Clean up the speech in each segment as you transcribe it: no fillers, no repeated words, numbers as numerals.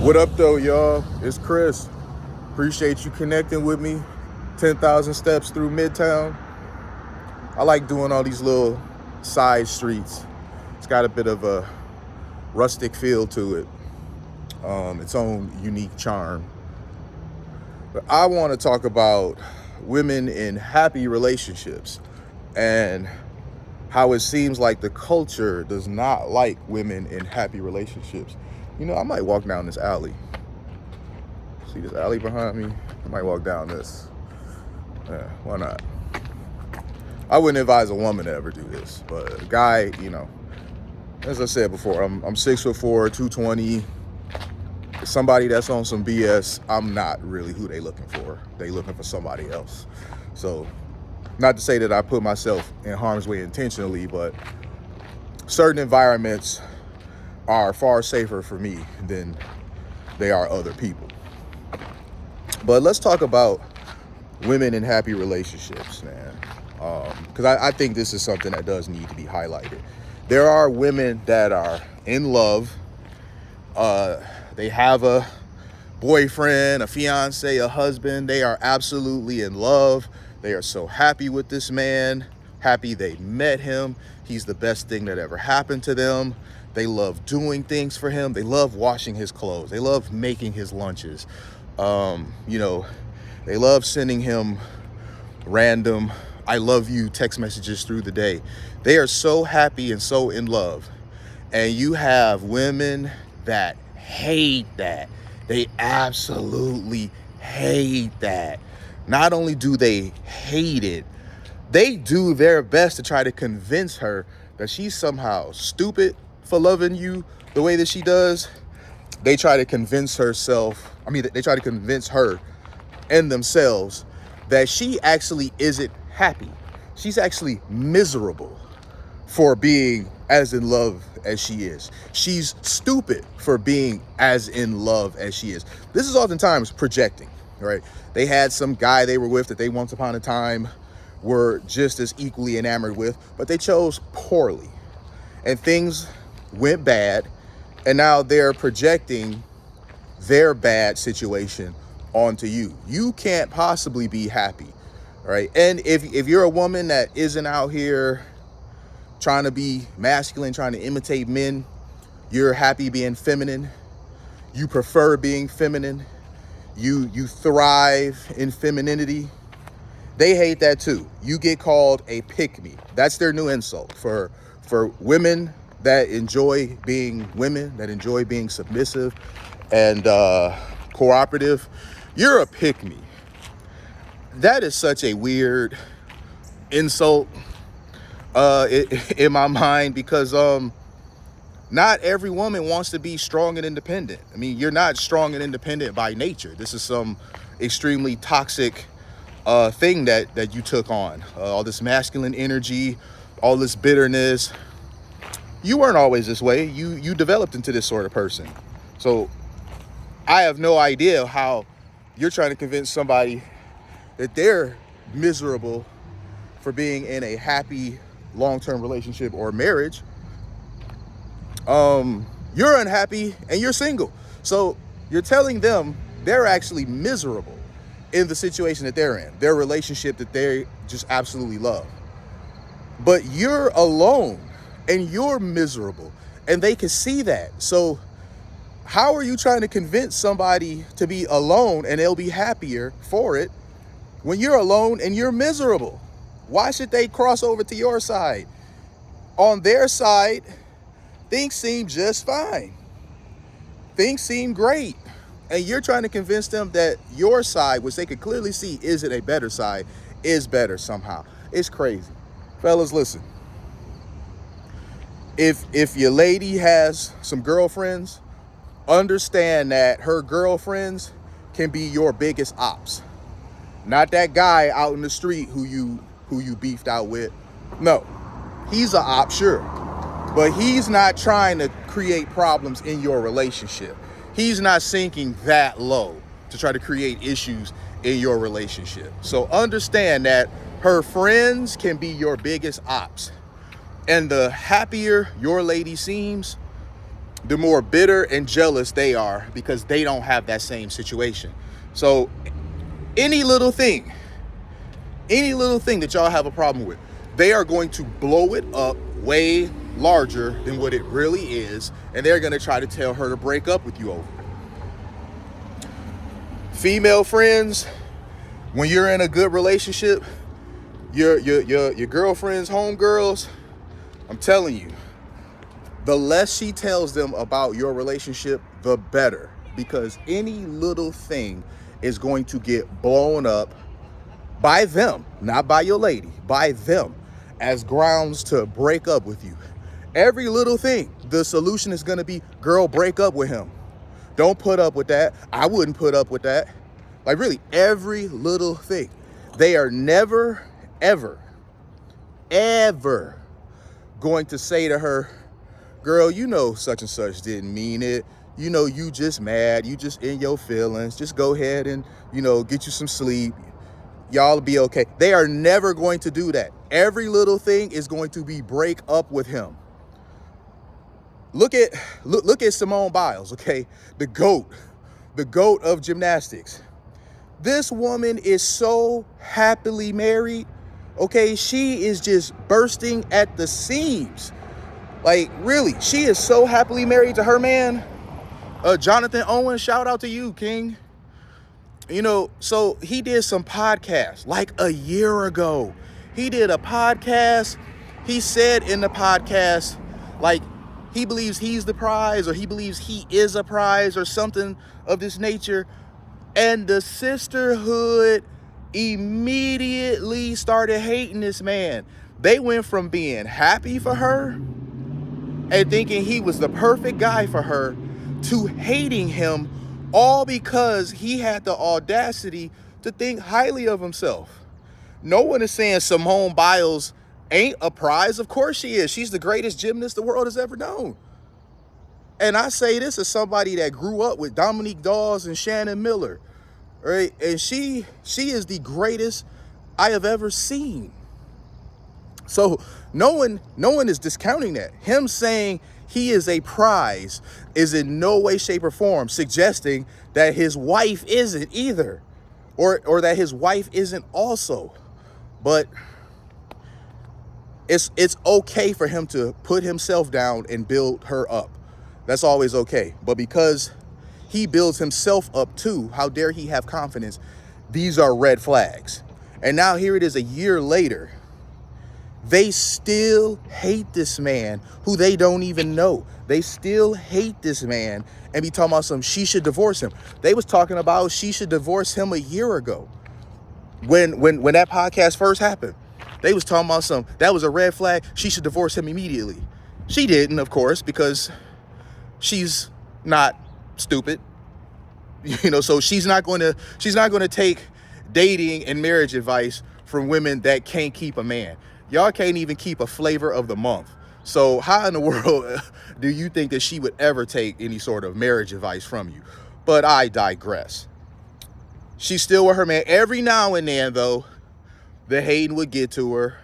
What up though, y'all? It's Chris. Appreciate you connecting with me. 10,000 steps through Midtown. I like doing all these little side streets. It's got a bit of a rustic feel to it. Its own unique charm. But I want to talk about women in happy relationships and how it seems like the culture does not like women in happy relationships. You know, I might walk down this alley. See this alley behind me? I might walk down this. Yeah, why not? I wouldn't advise a woman to ever do this, but a guy, you know, as I said before, I'm 6'4", 220. Somebody that's on some BS, I'm not really who they looking for. They looking for somebody else. So, not to say that I put myself in harm's way intentionally, but certain environments are far safer for me than they are other people. But let's talk about women in happy relationships, man. Because I think this is something that does need to be highlighted. There are women that are in love. They have a boyfriend, a fiance, a husband. They are absolutely in love. They are so happy with this man, happy they met him. He's the best thing that ever happened to them. They love doing things for him. They love washing his clothes. They love making his lunches. They love sending him random I love you text messages through the day. They are so happy and so in love. And you have women that hate that. They absolutely hate that. Not only do they hate it, they do their best to try to convince her that she's somehow stupid for loving you the way that she does. They try to convince they try to convince her and themselves that she actually isn't happy. She's actually miserable for being as in love as she is. She's stupid for being as in love as she is. This is oftentimes projecting, right? They had some guy they were with that they once upon a time were just as equally enamored with, but they chose poorly. And things went bad, and now they're projecting their bad situation onto you. You can't possibly be happy, right? And if you're a woman that isn't out here trying to be masculine, trying to imitate men, you're happy being feminine, you prefer being feminine, you thrive in femininity, they hate that too. You get called a pick-me. That's their new insult for women that enjoy being women, that enjoy being submissive and cooperative. You're a pick-me. That is such a weird insult in my mind, because not every woman wants to be strong and independent. I mean, you're not strong and independent by nature. This is some extremely toxic thing that you took on. All this masculine energy, all this bitterness. You weren't always this way. You developed into this sort of person. So I have no idea how you're trying to convince somebody that they're miserable for being in a happy long-term relationship or marriage. You're unhappy and you're single. So you're telling them they're actually miserable in the situation that they're in, their relationship that they just absolutely love. But you're alone and you're miserable, and they can see that. So how are you trying to convince somebody to be alone and they'll be happier for it when you're alone and you're miserable? Why should they cross over to your side? On their side, things seem just fine. Things seem great. And you're trying to convince them that your side, which they could clearly see isn't a better side, is better somehow. It's crazy. Fellas, listen. If your lady has some girlfriends, understand that her girlfriends can be your biggest ops. Not that guy out in the street who you beefed out with. No, he's an op, sure, but he's not trying to create problems in your relationship. He's not sinking that low to try to create issues in your relationship. So understand that her friends can be your biggest ops. And the happier your lady seems, the more bitter and jealous they are because they don't have that same situation. So any little thing that y'all have a problem with, they are going to blow it up way larger than what it really is, and they're going to try to tell her to break up with you over it. Female friends, when you're in a good relationship, your girlfriends, homegirls, I'm telling you, the less she tells them about your relationship, the better, because any little thing is going to get blown up by them, not by your lady, by them, as grounds to break up with you. Every little thing, the solution is going to be, girl, break up with him. Don't put up with that. I wouldn't put up with that. Like, really, every little thing. They are never, ever, ever going to say to her, girl, you know such and such didn't mean it. You know, you just mad. You just in your feelings. Just go ahead and, get you some sleep. Y'all will be okay. They are never going to do that. Every little thing is going to be break up with him. Look at Simone Biles, okay? The GOAT of gymnastics. This woman is so happily married, okay? She is just bursting at the seams. Like, really, she is so happily married to her man. Jonathan Owen, shout out to you, King. So he did some podcasts like a year ago. He did a podcast. He said in the podcast, like, he believes he's the prize, or he believes he is a prize, or something of this nature. And the sisterhood immediately started hating this man. They went from being happy for her and thinking he was the perfect guy for her to hating him, all because he had the audacity to think highly of himself. No one is saying Simone Biles ain't a prize. Of course she is. She's the greatest gymnast the world has ever known. And I say this as somebody that grew up with Dominique Dawes and Shannon Miller, right? And she is the greatest I have ever seen. So no one is discounting that. Him saying he is a prize is in no way, shape, or form suggesting that his wife isn't either, or that his wife isn't also. But it's okay for him to put himself down and build her up. That's always okay. But because he builds himself up too, how dare he have confidence? These are red flags. And now here it is a year later. They still hate this man who they don't even know. They still hate this man and be talking about she should divorce him. They was talking about she should divorce him a year ago. When that podcast first happened, they was talking about that was a red flag. She should divorce him immediately. She didn't, of course, because she's not stupid. So she's not going to take dating and marriage advice from women that can't keep a man. Y'all can't even keep a flavor of the month. So how in the world do you think that she would ever take any sort of marriage advice from you? But I digress. She's still with her man. Every now and then, though, the hating would get to her,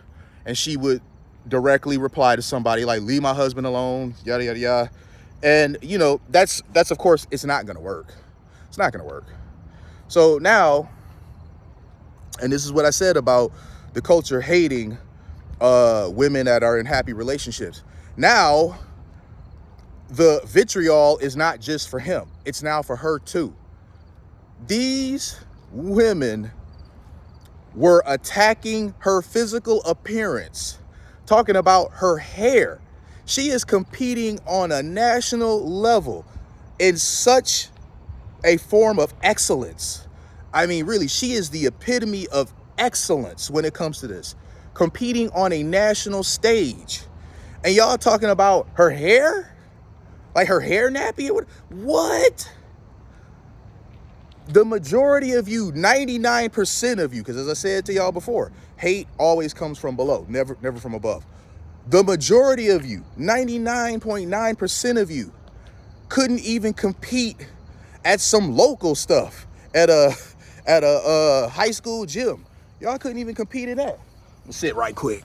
and she would directly reply to somebody like, leave my husband alone, yada, yada, yada. And, that's of course, it's not going to work. It's not going to work. So now, and this is what I said about the culture hating women that are in happy relationships. Now, the vitriol is not just for him. It's now for her too. These women were attacking her physical appearance, talking about her hair. She is competing on a national level in such a form of excellence. I mean, really, she is the epitome of excellence when it comes to this. Competing on a national stage. And y'all talking about her hair? Like her hair nappy? What? The majority of you, 99% of you, because as I said to y'all before, hate always comes from below, never from above. The majority of you, 99.9% of you, couldn't even compete at some local stuff at a high school gym. Y'all couldn't even compete in that. Sit right quick.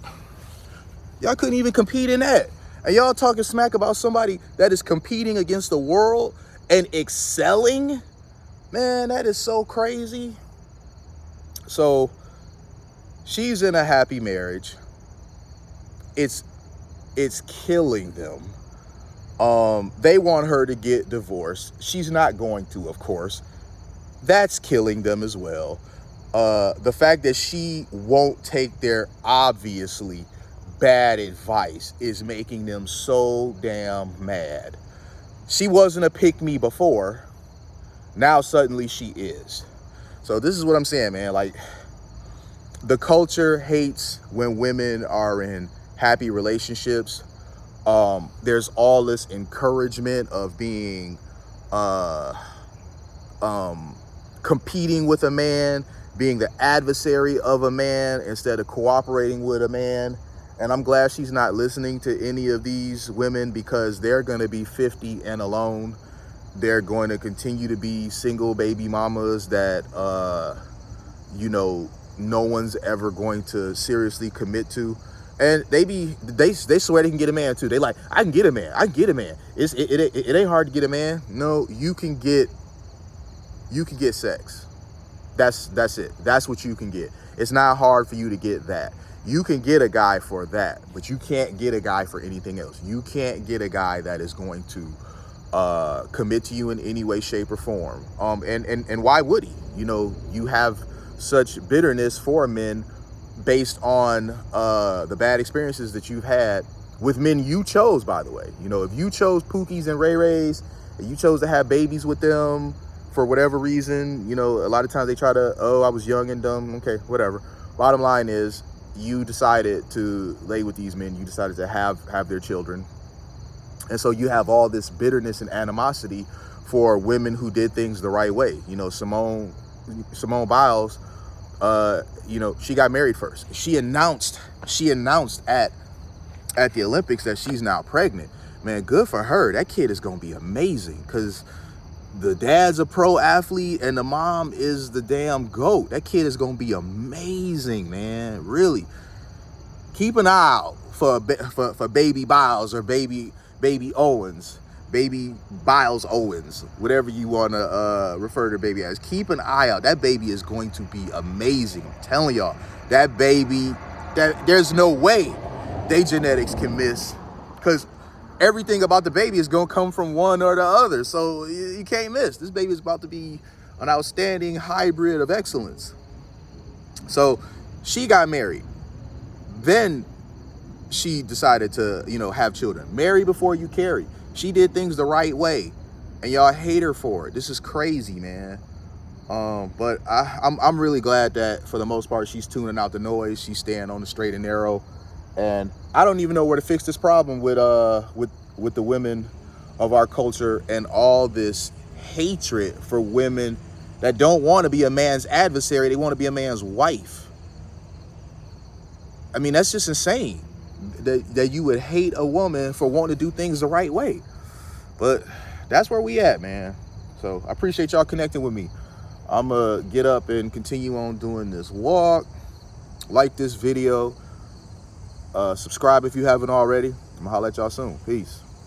Y'all couldn't even compete in that. And y'all talking smack about somebody that is competing against the world and excelling? Man, that is so crazy. So she's in a happy marriage. It's killing them. They want her to get divorced. She's not going to, of course. That's killing them as well. The fact that she won't take their obviously bad advice is making them so damn mad. She wasn't a pick-me before. Now suddenly she is. So this is what I'm saying, man. Like, the culture hates when women are in happy relationships. There's all this encouragement of being competing with a man, being the adversary of a man instead of cooperating with a man. And I'm glad she's not listening to any of these women, because they're going to be 50 and alone. They're going to continue to be single baby mamas that, no one's ever going to seriously commit to. And they swear they can get a man too. They like, I can get a man. It ain't hard to get a man. No, you can get sex. That's it. That's what you can get. It's not hard for you to get that. You can get a guy for that, but you can't get a guy for anything else. You can't get a guy that is going to commit to you in any way, shape, or form. And why would he? You have such bitterness for men based on the bad experiences that you've had with men you chose, by the way. If you chose Pookies and Ray Rays, and you chose to have babies with them for whatever reason, a lot of times they try to, I was young and dumb. Okay, whatever. Bottom line is, you decided to lay with these men. You decided to have their children. And so you have all this bitterness and animosity for women who did things the right way. Simone Biles, she got married first. She announced at the Olympics that she's now pregnant. Man, good for her. That kid is going to be amazing, because the dad's a pro athlete and the mom is the damn GOAT. That kid is going to be amazing, man. Really. Keep an eye out for baby Biles or baby Owens, baby Biles Owens, whatever you want to refer to baby as. Keep an eye out. That baby is going to be amazing. I'm telling y'all, that baby, there's no way they genetics can miss, because everything about the baby is going to come from one or the other. So you can't miss. This baby is about to be an outstanding hybrid of excellence. So she got married. Then she decided to, have children. Marry before you carry. She did things the right way, and y'all hate her for it. This is crazy, man. But I'm really glad that for the most part she's tuning out the noise. She's staying on the straight and narrow. And I don't even know where to fix this problem with the women of our culture and all this hatred for women that don't want to be a man's adversary. They want to be a man's wife. I mean, that's just insane that you would hate a woman for wanting to do things the right way. But that's where we at, man. So I appreciate y'all connecting with me. I'm going to get up and continue on doing this walk. Like this video. Subscribe if you haven't already. I'm going to holler at y'all soon. Peace.